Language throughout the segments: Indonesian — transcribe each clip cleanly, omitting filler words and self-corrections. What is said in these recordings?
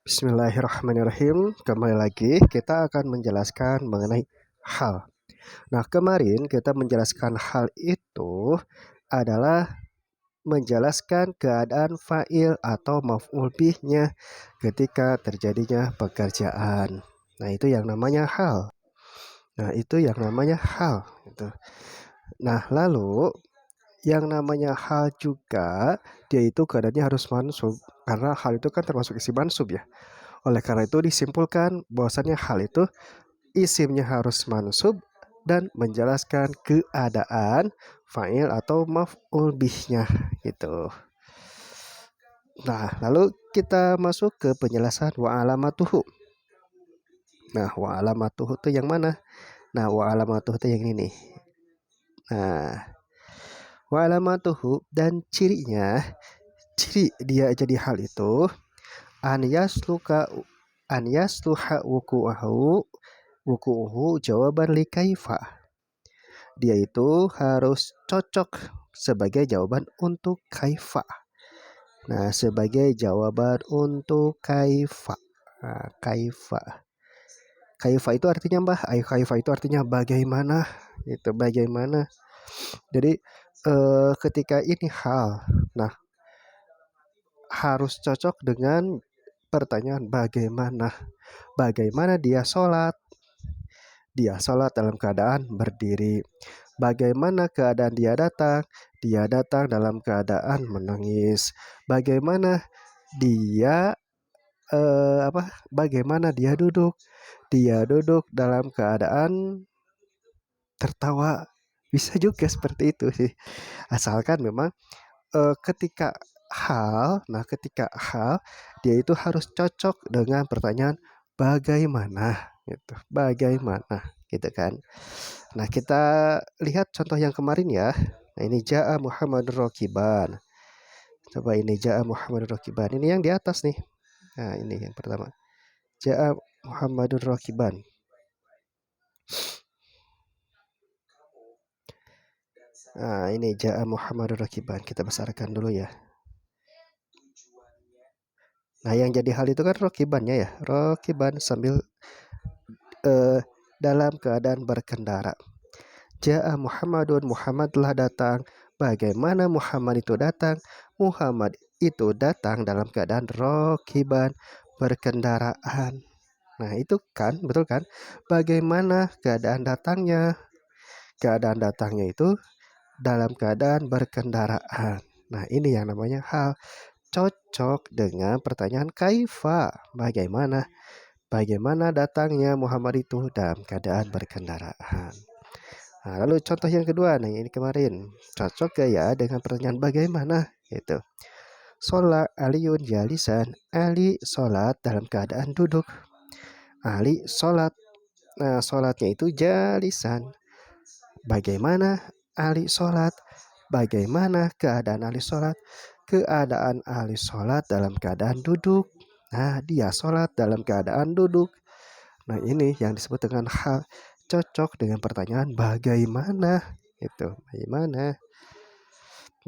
Bismillahirrahmanirrahim. Kembali lagi kita akan menjelaskan mengenai hal. Nah, kemarin kita menjelaskan hal itu adalah menjelaskan keadaan fa'il atau maf'ul bihnya ketika terjadinya pekerjaan. Nah, itu yang namanya hal. Gitu. Nah, lalu yang namanya hal juga dia itu keadaannya harus mansub karena hal itu kan termasuk isi mansub ya. Oleh karena itu disimpulkan bahwasannya hal itu isimnya harus mansub dan menjelaskan keadaan fa'il atau maf'ul bihnya gitu. Nah, lalu kita masuk ke penjelasan wa alamatuhu. Nah, wa alamatuhu itu yang mana? Nah, wa alamatuhu itu yang ini nih. Nah, wa alamatuhu dan cirinya, ciri dia jadi hal itu an yasluha wuku'uhu jawaban li kaifa. Dia itu harus cocok sebagai jawaban untuk kaifa. Nah, sebagai jawaban untuk kaifa. Nah, kaifa. Kaifa itu artinya kaifa itu artinya bagaimana. Itu bagaimana. Jadi ketika ini hal, nah harus cocok dengan pertanyaan bagaimana. Bagaimana dia sholat? Dia sholat dalam keadaan berdiri. Bagaimana keadaan dia datang? Dia datang dalam keadaan menangis. Bagaimana dia bagaimana dia duduk? Dia duduk dalam keadaan tertawa. Bisa juga seperti itu sih. Asalkan memang ketika ketika hal dia itu harus cocok dengan pertanyaan bagaimana gitu. Bagaimana gitu kan. Nah, kita lihat contoh yang kemarin ya. Nah, ini ja'a Muhammadur Rakiban. Coba ini ja'a Muhammadur Rakiban. Ini yang di atas nih. Nah, ini yang pertama. Ja'a Muhammadur Rakiban. Nah, ini ja'a Muhammadur Rakiban. Kita besarkan dulu ya. Nah, yang jadi hal itu kan rokibannya ya. Rokiban sambil dalam keadaan berkendara. Ja'a Muhammadun, Muhammad telah datang. Bagaimana Muhammad itu datang? Muhammad itu datang dalam keadaan rokiban, berkendaraan. Nah, itu kan, betul kan? Bagaimana keadaan datangnya? Keadaan datangnya itu dalam keadaan berkendaraan. Nah, ini yang namanya hal. Cocok dengan pertanyaan kaifa. Bagaimana? Bagaimana datangnya Muhammad itu dalam keadaan berkendaraan. Nah, lalu contoh yang kedua, nah ini kemarin. Cocok gak ya dengan pertanyaan bagaimana? Gitu. Sholat Aliun jalisan. Ali sholat dalam keadaan duduk. Ali sholat. Nah, sholatnya itu jalisan. Bagaimana Ali sholat? Bagaimana keadaan Ali sholat? Keadaan Ali sholat dalam keadaan duduk. Nah, dia sholat dalam keadaan duduk. Nah, ini yang disebut dengan hal. Cocok dengan pertanyaan bagaimana. Itu bagaimana.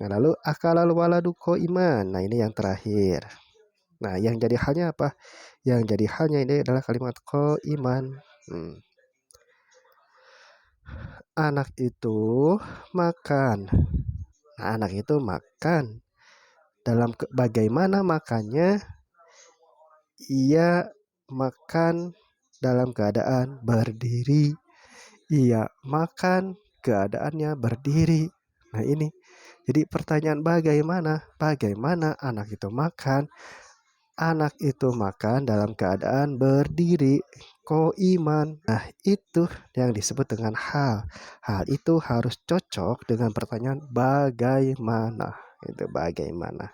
Nah, lalu akalal waladu iman. Nah, ini yang terakhir. Nah, yang jadi halnya apa? Yang jadi halnya ini adalah kalimat iman. Anak itu makan. Nah, anak itu makan. Dalam bagaimana makannya? Ia makan dalam keadaan berdiri. Ia makan keadaannya berdiri. Nah, ini. Jadi pertanyaan bagaimana? Bagaimana anak itu makan? Anak itu makan dalam keadaan berdiri. Iman. Nah, itu yang disebut dengan hal. Hal itu harus cocok dengan pertanyaan bagaimana. Itu bagaimana.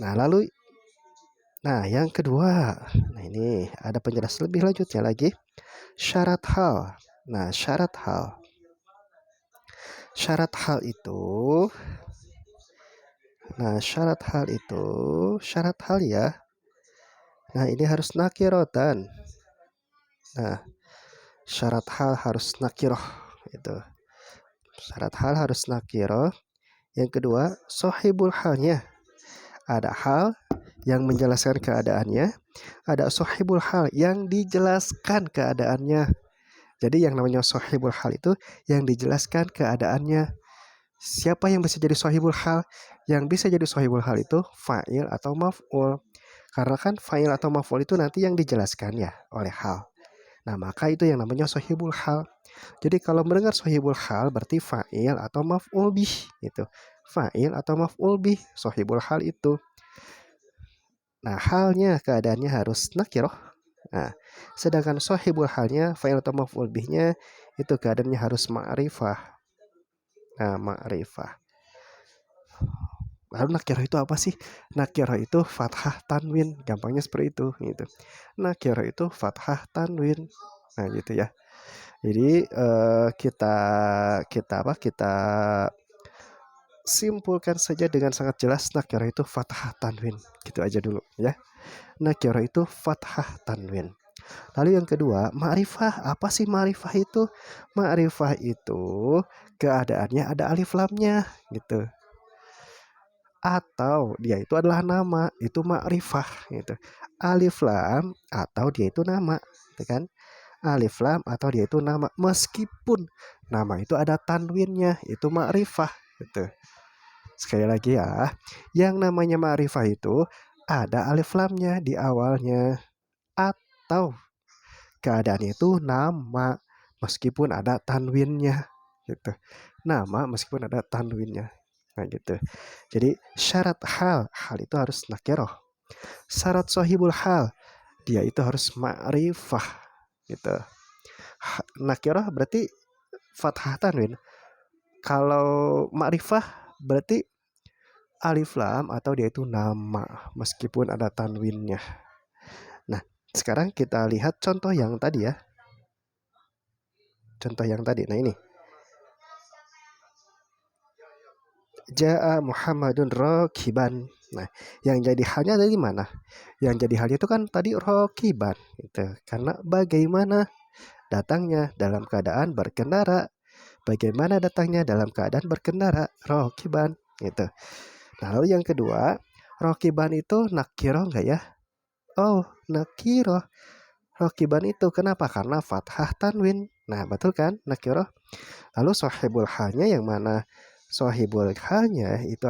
Nah, lalu yang kedua. Nah, ini ada penjelasan lebih lanjutnya lagi. Syarat hal. Nah, syarat hal. Syarat hal itu. Nah, syarat hal ya. Nah, ini harus nakirotan. Nah, syarat hal harus nakiroh. Itu. Syarat hal harus nakiroh. Yang kedua, sohibul halnya. Ada hal yang menjelaskan keadaannya, ada sahibul hal yang dijelaskan keadaannya. Jadi yang namanya sahibul hal itu yang dijelaskan keadaannya. Siapa yang bisa jadi sahibul hal? Yang bisa jadi sahibul hal itu fa'il atau maf'ul. Karena kan fa'il atau maf'ul itu nanti yang dijelaskan ya oleh hal. Nah, maka itu yang namanya sahibul hal. Jadi kalau mendengar sahibul hal berarti fa'il atau maf'ul bih gitu. Fa'il atau maf'ul bih sahibul hal itu. Nah, halnya keadaannya harus nakiroh. Nah, sedangkan sahibul halnya fa'il atau maf'ul bihnya itu keadaannya harus ma'rifah. Nah, ma'rifah. Lalu nakirah itu apa sih? Nakirah itu fathah tanwin, gampangnya seperti itu gitu. Nakirah itu fathah tanwin. Nah, gitu ya. Jadi kita kita apa? Kita simpulkan saja dengan sangat jelas nakirah itu fathah tanwin. Gitu aja dulu ya. Nakirah itu fathah tanwin. Lalu yang kedua, ma'rifah. Apa sih ma'rifah itu? Ma'rifah itu keadaannya ada alif lamnya gitu. Atau dia itu adalah nama, itu ma'rifah gitu. Alif lam atau dia itu nama, gitu kan? Alif lam atau dia itu nama, meskipun nama itu ada tanwinnya, itu ma'rifah gitu. Sekali lagi ya, yang namanya ma'rifah itu ada alif lamnya di awalnya atau keadaan itu nama meskipun ada tanwinnya gitu. Nama meskipun ada tanwinnya. Nah gitu. Jadi syarat hal itu harus nakiroh. Syarat sahibul hal, dia itu harus ma'rifah gitu. Nakiroh berarti fathah tanwin. Kalau ma'rifah berarti alif lam atau dia itu nama meskipun ada tanwinnya. Nah, sekarang kita lihat contoh yang tadi ya. Contoh yang tadi. Nah ini. Ja'a Muhammadun rakiban. Nah, yang jadi halnya dari mana? Yang jadi halnya itu kan tadi rakiban gitu. Karena bagaimana datangnya dalam keadaan berkendara. Bagaimana datangnya dalam keadaan berkendara? Rakiban gitu. Nah, lalu yang kedua, rakiban itu nakiro enggak ya? Oh, nakiro. Rakiban itu kenapa? Karena fathah tanwin. Nah, betul kan? Nakiro. Lalu sahibul halnya yang mana? Sahibul halnya itu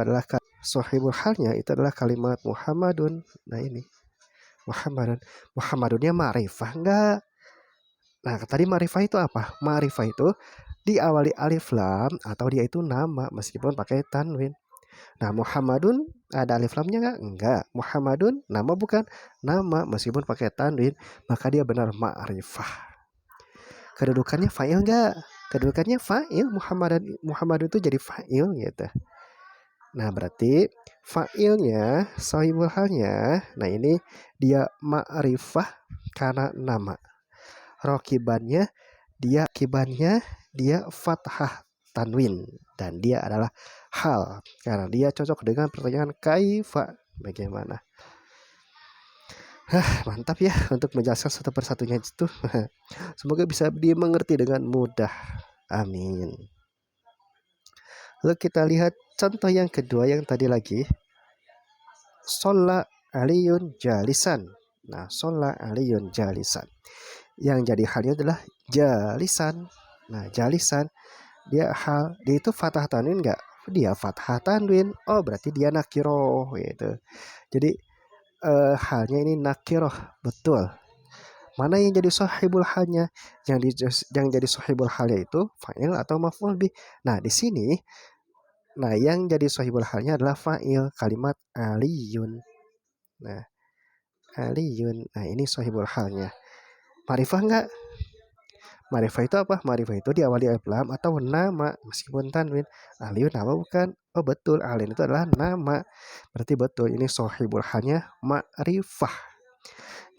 adalah kalimat Muhammadun. Nah ini Muhammadun. Muhammadunnya ma'rifah enggak? Nah tadi ma'rifah itu apa? Ma'rifah itu diawali alif lam atau dia itu nama meskipun pakai tanwin. Nah Muhammadun ada alif lamnya enggak? Enggak. Muhammadun nama bukan? Nama meskipun pakai tanwin, maka dia benar ma'rifah. Kedudukannya fa'il enggak? Kedudukannya fa'il. Muhammadun itu jadi fa'il gitu. Nah, berarti fa'ilnya, sahibul halnya, nah ini dia ma'rifah karena nama. Kibannya dia fathah tanwin. Dan dia adalah hal. Karena dia cocok dengan pertanyaan kaifa. Bagaimana? Mantap ya untuk menjelaskan satu persatunya itu. Semoga bisa dimengerti dengan mudah. Amin. Lalu kita lihat contoh yang kedua yang tadi lagi. Sholla aliyun jalisan. Nah, sholla aliyun jalisan. Yang jadi halnya adalah jalisan. Nah, jalisan dia itu fathah tanwin enggak? Dia fathah tanwin. Oh, berarti dia nakiroh gitu. Jadi halnya ini nakiroh, betul. Mana yang jadi sahibul halnya? Yang jadi sahibul halnya itu fa'il atau maf'ul bih. Nah, di sini yang jadi sahibul halnya adalah fa'il kalimat aliyun. Nah, aliyun. Nah, ini sahibul halnya. Ma'rifah enggak? Ma'rifah itu apa? Ma'rifah itu diawali alif lam atau nama meskipun tanwin. Aliyun nama bukan? Oh, betul. Aliyun itu adalah nama. Berarti betul ini sahibul halnya ma'rifah.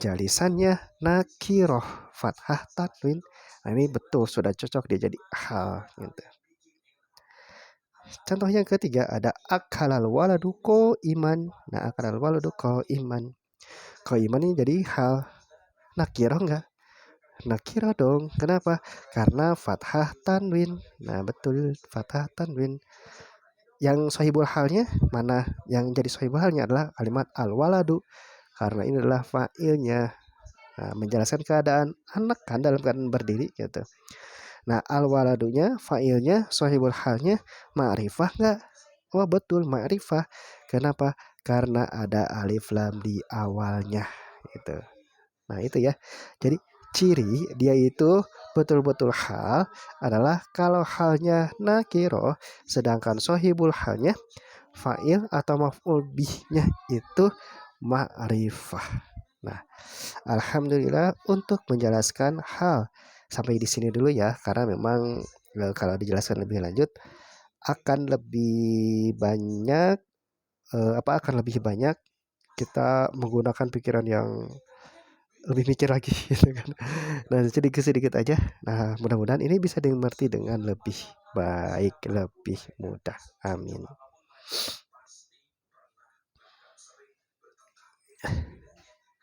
Jalisannya nakiroh fathah tanwin. Nah, ini betul sudah cocok dia jadi hal gitu. Contoh yang ketiga ada akalal waladu ko iman. Nah, akalal waladu ko iman. Ko iman ini jadi hal. Nakiro enggak? Nakiro dong. Kenapa? Karena fathah tanwin. Nah, betul fathah tanwin. Yang sahibul halnya mana? Yang jadi sahibul halnya adalah kalimat al-waladu, karena ini adalah fa'ilnya. Nah, menjelaskan keadaan anak kan dalam keadaan berdiri gitu. Nah, al-waladunya, fa'ilnya, sahibul halnya, ma'rifah nggak? Oh betul, ma'rifah. Kenapa? Karena ada alif lam di awalnya gitu. Nah itu ya. Jadi ciri dia itu betul-betul hal adalah kalau halnya nakiro, sedangkan sohibul halnya fa'il atau maf'ul bihnya itu ma'rifah. Nah, alhamdulillah untuk menjelaskan hal sampai di sini dulu ya, karena memang kalau dijelaskan lebih lanjut akan lebih banyak akan lebih banyak kita menggunakan pikiran yang lebih mikir lagi gitu kan. Nah, sedikit-sedikit aja. Nah, mudah-mudahan ini bisa dimengerti dengan lebih baik, lebih mudah. Amin.